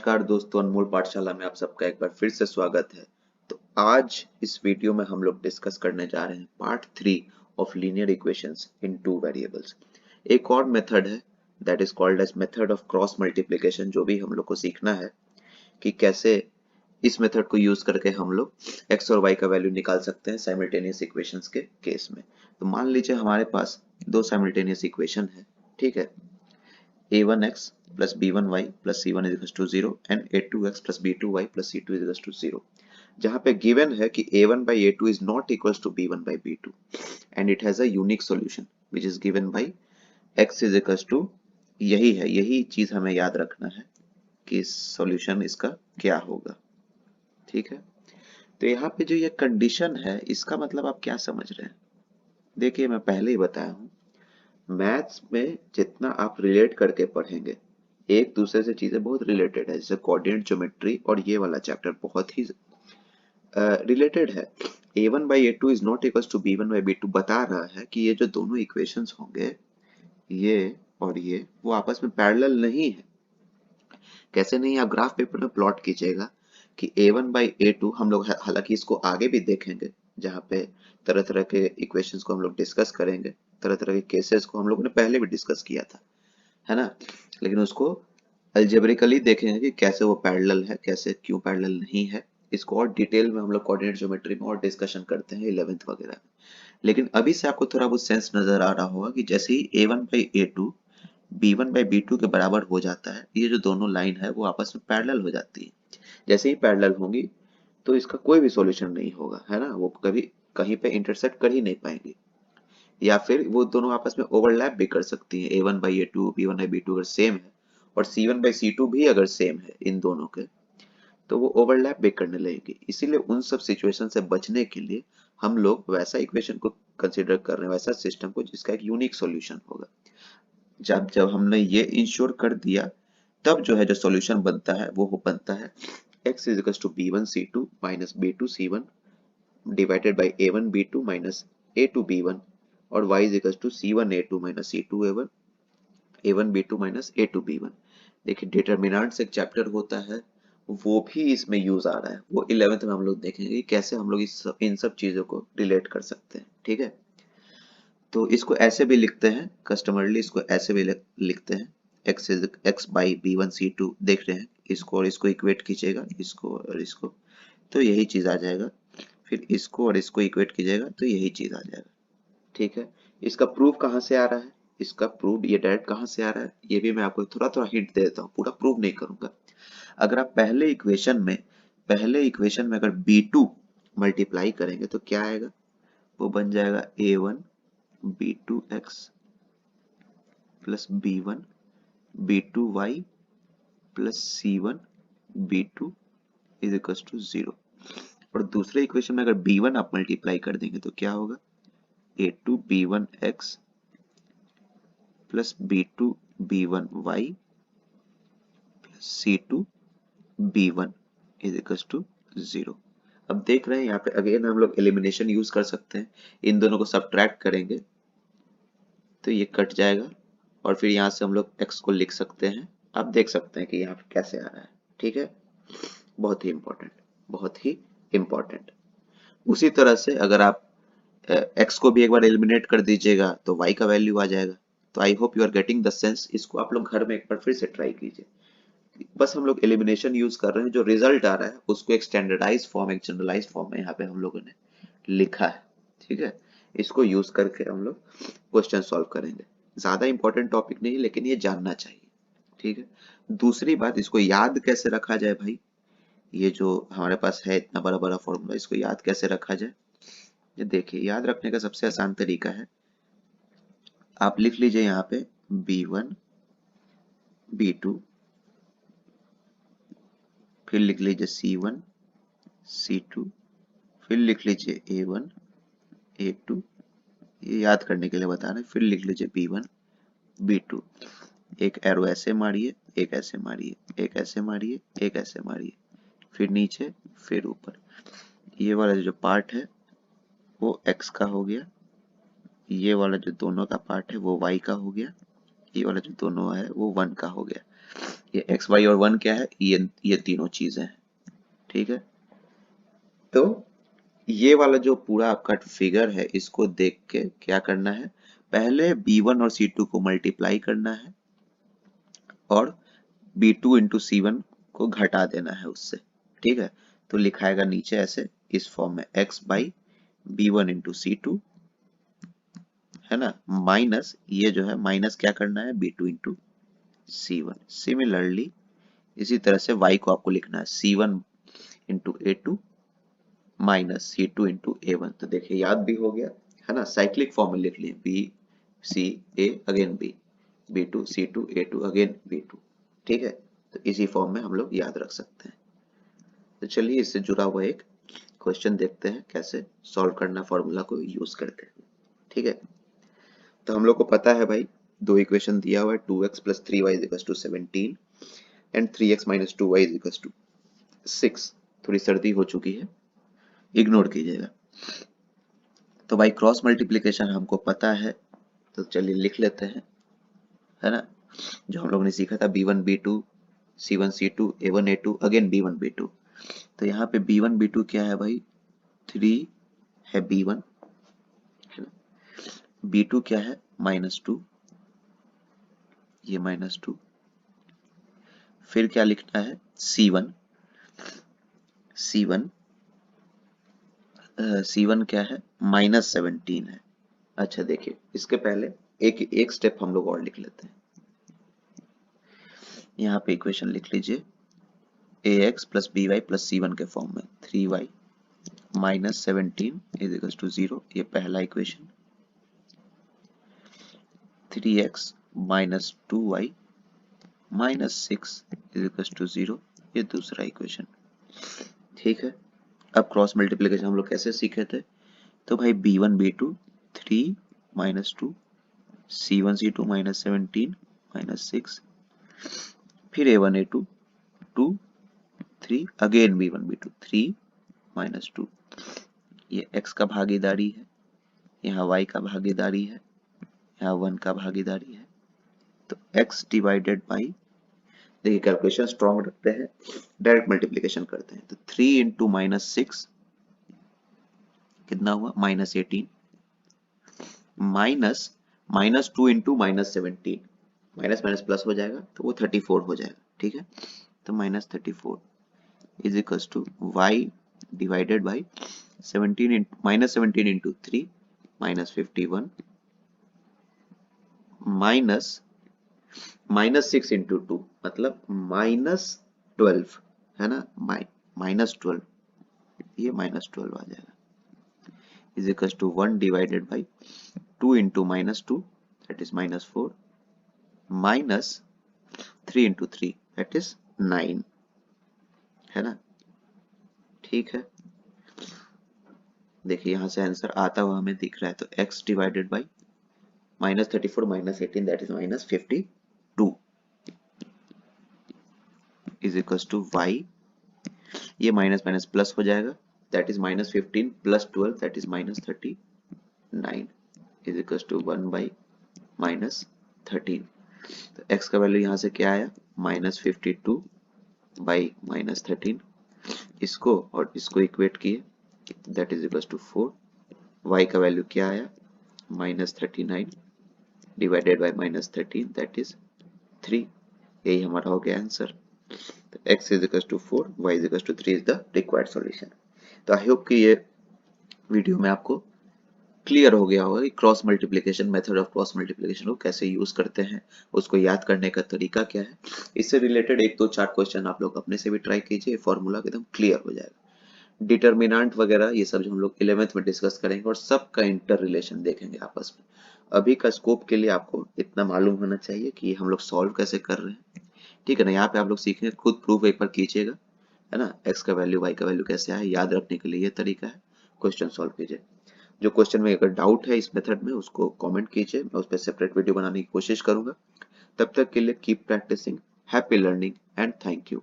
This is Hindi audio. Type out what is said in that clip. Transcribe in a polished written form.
नमस्कार दोस्तों, अनमोल पाठशाला में आप सबका एक बार फिर से स्वागत है। तो आज इस वीडियो में हम लोग डिस्कस करने जा रहे हैं part 3 of linear equations in two variables. एक और मेथड है that is called as method of cross multiplication, जो भी हम लोग को सीखना है कि कैसे इस मेथड को यूज करके हम लोग x और y का वैल्यू निकाल सकते हैं साइमल्टेनियस इक्वेशंस के केस में। तो मान लीजिए हमारे पास दो साइमल्टेनियस इक्वेशन है, ठीक है। a1x plus b1y plus c1 is equals to 0 and a2x plus b2y plus c2 is equals to 0, जहां पे given है कि a1 by a2 is not equals to b1 by b2 and it has a unique solution which is given by x is equals to, यही चीज हमें याद रखना है कि सॉल्यूशन इसका क्या होगा, ठीक है। तो यहाँ पे जो ये कंडीशन है इसका मतलब आप क्या समझ रहे हैं? देखिए, मैं पहले ही बताया हूँ, मैथ्स में जितना आप रिलेट करके पढ़ेंगे, एक दूसरे से चीजें बहुत रिलेटेड है। जैसे कोऑर्डिनेट ज्योमेट्री और ये वाला चैप्टर बहुत ही रिलेटेड है। a1 by a2 is not equals to b1 by b2 बता रहा है कि ये जो दोनों इक्वेशंस होंगे, ये और ये, वो आपस में पैरेलल नहीं है। कैसे नहीं? आप ग्राफ पेपर में प्लॉट कीजिएगा कि a1 by a2, हम लोग हालांकि इसको आगे भी देखेंगे जहाँ पे तरह तरह के इक्वेशंस को हम लोग डिस्कस करेंगे, तरह तरह के केसेस को हम लोगों ने पहले भी डिस्कस किया था, है ना। लेकिन उसको अलजेब्रिकली देखेंगे कि कैसे वो पैरेलल है, कैसे क्यों पैरेलल नहीं है। इसको और डिटेल में हम लोग कोऑर्डिनेट ज्योमेट्री में और डिस्कशन करते हैं 11th वगैरह में। लेकिन अभी से आपको थोड़ा बहुत सेंस नजर आ रहा होगा कि जैसे ही a1 by a2 b1 by b2 के बराबर हो जाता है, ये जो दोनों लाइन है वो आपस में पैरेलल हो जाती है। जैसे ही पैरेलल होंगी तो इसका कोई भी सॉल्यूशन नहीं होगा, है ना। वो कभी कहीं पे इंटरसेक्ट कर ही नहीं पाएंगे, या फिर वो दोनों आपस में ओवरलैप भी कर सकती है। a1 by a2 b1 by b2 अगर सेम है और c1 by c2 भी अगर सेम है इन दोनों के, तो वो ओवरलैप भी करने लगेगी। इसीलिए उन सब सिचुएशन से बचने के लिए हम लोग वैसा इक्वेशन को कंसीडर कर रहे हैं, वैसा सिस्टम को जिसका एक यूनिक सॉल्यूशन होगा। जब जब हमने ये इंश्योर कर दिया, तब जो है जो सॉल्यूशन बनता है वो बनता है x is equals to b1 c2 minus b2 c1 divided by a1 b2 minus a2 b1 और y is equals to c1 a2 minus c2 a1 a1 b2 minus a2 b1। देखिए, डिटरमिनेंट्स एक चैप्टर होता है, वो भी इसमें यूज आ रहा है। वो 11th में हम लोग देखेंगे कि कैसे हम लोग इन सब चीजों को रिलेट कर सकते हैं, ठीक है। तो इसको ऐसे भी लिखते हैं, कस्टमरली इसको ऐसे भी लिखते हैं, x बाई b1 c2, देख रहे हैं इसको और इसको इक्वेट कीजिएगा, इसको और इसको, तो यही चीज आ जाएगा। फिर इसको और इसको इक्वेट कीजिएगा तो यही चीज आ जाएगा, ठीक है। इसका प्रूफ कहाँ से आ रहा है? इसका प्रूफ ये डायरेक्ट कहाँ से आ रहा है ये भी मैं आपको थोड़ा थोड़ा हिंट दे देता हूँ, पूरा प्रूफ नहीं करूंगा। अगर आप पहले इक्वेशन में अगर b2 मल्टीप्लाई करेंगे तो क्या आएगा? वो बन जाएगा a1 b2x plus b1 b2y plus c1 b2 is equal to 0। और दूसरे इक्वेशन में अगर b1 आप मल्टीप्लाई कर देंगे तो क्या होगा? a2 b1x plus b2 b1y plus c2 b1 is equal to 0। अब देख रहे हैं यहाँ पे अगेन हम लोग एलिमिनेशन यूज कर सकते हैं। इन दोनों को सब्ट्रैक्ट करेंगे तो ये कट जाएगा और फिर यहाँ से हम लोग x को लिख सकते हैं। आप देख सकते हैं कि यहाँ पे कैसे आ रहा है, ठीक है। बहुत ही इंपॉर्टेंट, बहुत ही इंपॉर्टेंट। उसी तरह से अगर आप x को भी एक बार एलिमिनेट कर दीजिएगा तो y का वैल्यू आ जाएगा। तो I hope you are getting the sense. इसको आप लोग घर में एक बार फिर से ट्राई कीजिए। बस हम लोग एलिमिनेशन यूज कर रहे हैं, जो रिजल्ट आ रहा है उसको एक स्टैंडर्डाइज फॉर्म, एक जनरलाइज फॉर्म में यहाँ पे हम लोगों ने लिखा है, ठीक है। इसको यूज करके हम लोग क्वेश्चन सॉल्व करेंगे। ज्यादा इंपॉर्टेंट टॉपिक नहीं, लेकिन ये जानना चाहिए, ठीक है। दूसरी बात, इसको याद कैसे रखा जाए भाई? ये जो हमारे पास है इतना बड़ा बड़ा फॉर्मूला, इसको याद कैसे रखा जाए? ये देखिए, याद रखने का सबसे आसान तरीका है, आप लिख लीजिए यहाँ पे b1 b2, फिर लिख लीजिए c1 c2, फिर लिख लीजिए a1 a2, ये याद करने के लिए बता रहे हैं। फिर लिख लीजिए b1 b2, एक एरो ऐसे मारिए, एक ऐसे मारिए, एक ऐसे मारिए, एक ऐसे मारिए, फिर नीचे, फिर ऊपर। ये वाला जो पार्ट है वो x का हो गया, ये वाला जो दोनों का पार्ट है वो y का हो गया, ये वाला जो दोनों है वो 1 का हो गया। ये एक्स वाई और 1 क्या है, ये तीनों चीजें हैं। ठीक है, तो ये वाला जो पूरा आपका फिगर है, इसको देख के क्या करना है, पहले B1 और C2 को मल्टीप्लाई करना है और B2 इंटू C1 को घटा देना है उससे। ठीक है, तो लिखाएगा नीचे ऐसे इस फॉर्म में x by B1 into C2, है ना, माइनस ये जो है माइनस क्या करना है B2 इंटू C1। सिमिलरली इसी तरह से y को आपको लिखना है C1 into A2 minus C2 into A1। तो देखिए याद भी हो गया, है ना, साइक्लिक फॉर्म में लिख लिए B C A again B, B2 C2 A2 again B2। ठीक है, तो इसी फॉर्म में हम लोग याद रख सकते हैं। तो चलिए इससे जुड़ा हुआ एक क्वेश्चन देखते हैं कैसे सॉल्व करना फॉर्मूला को यूज करके। ठीक है, तो हम लोग को पता है भाई, दो इक्वेशन दिया हुआ है, 2x plus 3y is equal to 17 and 3x minus 2y is equal to 6। थोड़ी सर्दी हो चुकी है, इग्नोर कीजिएगा। तो भाई क्रॉस मल्टीप्लिकेशन हमको पता है, तो चलिए लिख लेते हैं, है ना, जो हम लोग ने सीखा था B1 B2 C1 C2 A1 A2 again B1 B2। तो यहाँ पे B1 B2 क्या है भाई, 3 है B1, है ना, B2 क्या है -2, ये -2, फिर क्या लिखना है C1, C1 C1 क्या है -17 है। अच्छा देखिए, इसके पहले एक एक स्टेप हम लोग और लिख लेते हैं। यहाँ पे इक्वेशन लिख लीजिए ax plus by plus C1 के फॉर्म में 3y minus 17 is equal to 0, ये पहला equation. 3x minus 2y minus 6 is equal to 0, ये दूसरा इक्वेशन। ठीक है, अब क्रॉस मल्टीप्लिकेशन हम लोग कैसे सीखे थे, तो भाई B1 B2 3 minus 2 C1 C2 minus 17 minus 6, फिर A1 A2 2 3 again B1 B2 3 minus 2, ये x का भागीदारी है, यहाँ y का भागीदारी है, यहाँ 1 का भागीदारी है। तो x डिवाइडेड बाई, देखिए कैलकुलेशन स्ट्रॉन्ग रखते हैं, डायरेक्ट मल्टीप्लिकेशन करते हैं। तो 3 इंटू माइनस 6 कितना हुआ -18, minus -2 into -17, minus minus plus हो जाएगा तो वो 34 हो जाएगा। ठीक है, तो -34 is equal to y divided by 17 17 into 3 -51 -6 into 2 मतलब -12, है ना, -12, ये -12 आ जाएगा, is equal to 1 divided by 2 into -2 that is -4 minus 3 into 3 that is 9, है ना। ठीक है, देखिए यहाँ से आंसर आता हुआ हमें दिख रहा है, तो x divided by -34 -18 that is -52 is equal to y, ये माइनस माइनस प्लस हो जाएगा, that is -15 plus 12 that is -39 is equal to 1 by -13। तो x का वैल्यू यहाँ से क्या आया -52 बाई -13, इसको और इसको इक्वेट किए that is equal to 4, y का वैल्यू क्या आया -39 डिवाइडेड बाई -13 दैट इज 3, यही हमारा हो गया आंसर। तो x is equals to 4, y is equals to 3 is the required solution। तो आई होप कि ये वीडियो में आपको क्लियर हो गया होगा कि cross multiplication, method of cross multiplication को कैसे यूज करते हैं, उसको याद करने का तरीका क्या है। इससे रिलेटेड एक दो चार क्वेश्चन आप लोग अपने से भी ट्राई कीजिए, फॉर्मूला एकदम क्लियर हो जाएगा। डिटर्मिनेंट वगैरह ये सब जो हम लोग 11th में डिस्कस करेंगे और सबका इंटर रिलेशन देखेंगे आपस में। अभी का स्कोप के लिए आपको इतना मालूम होना चाहिए कि हम लोग सॉल्व कैसे कर रहे हैं। ठीक है ना, यहाँ पे आप लोग सीखेंगे, खुद प्रूफ एक बार कीजिएगा, है ना, x का वैल्यू y का वैल्यू कैसे आया याद रखने के लिए ये तरीका है। क्वेश्चन सॉल्व कीजिए, जो क्वेश्चन में अगर डाउट है इस मेथड में उसको कमेंट कीजिए, मैं उस पर सेपरेट वीडियो बनाने की कोशिश करूंगा। तब तक के लिए keep practising, happy learning and thank you.